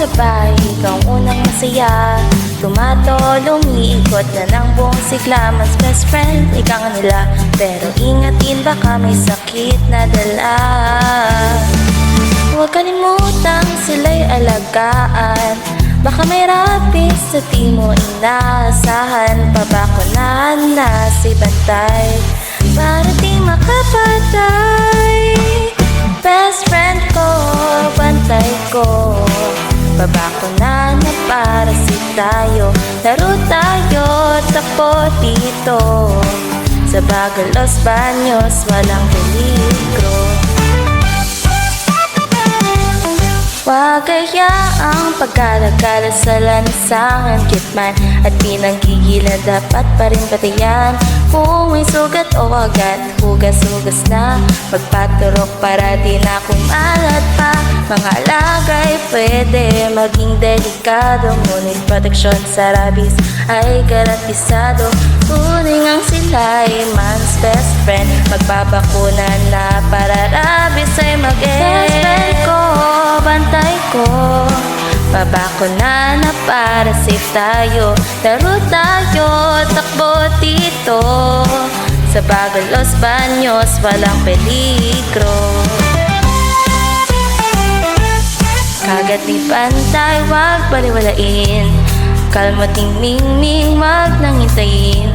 gabay, ikaw unang masaya. Tumatol, umiikot na ng buong sigla. Mas best friend, ikaw nga nila. Pero ingatin, baka may sakit na dala. Huwag kalimutang sila'y alagaan. Baka may rapis sa di mo inaasahan. Pabakunahan na si Bantay para di makapatay. Best friend ko, bantay ko. Babakunahan na para si tayo. Laro tayo, takbo dito. Sa Bagal Los Baños, walang peligro. Huwag kayaang pagkalagala sa lansangan, kitman at pinanggigilan, dapat pa rin batayan. Kung may sugat o agad, hugas-hugas na. Magpaturok para di na kumalat pa. Mga alagay pwede maging delikado, ngunit proteksyon sa rabies ay garantisado. Tuning ang sila'y man's best friend. Magbabakuna na para rabies ay mag-end. Best friend ko, bantay ko. Babakuna na para safe tayo. Laro tayo, takbo dito. Sa Bagal Los Baños, walang peligro. Kagat ni Bantay, wag baliwalain. Kalma tingming, wag nang hintayin.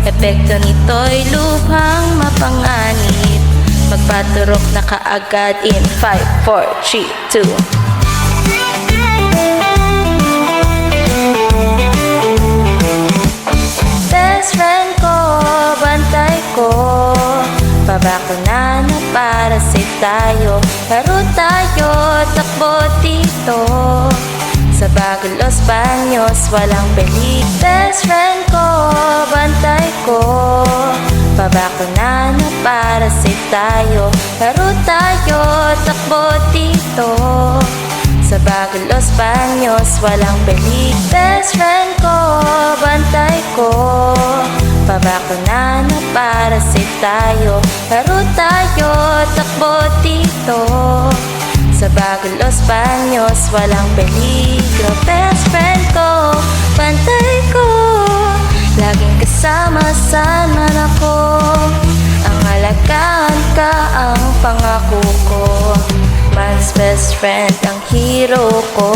Epekto nito'y lubhang mapanganib. Magpaturok na kaagad in 5, 4, 3, 2. Best friend ko, bantay ko. Babakuna na para safe tayo. Laro tayo, takbo dito. Sa Bagal Los Baños, walang peligro. Best friend ko, bantay ko. Babakuna na para safe tayo. Laro tayo, takbo dito. Sa Bagal Los Baños, walang peligro. Best friend ko, bantay ko. Babakuna na para safe tayo. Laro tayo, takbo dito. Sa Bagal Los Baños, walang peligro. Best friend ko, bantay ko. Laging kasama saan man ako. Ang alagaan ka ang pangako ko. Man's best friend ang hero ko.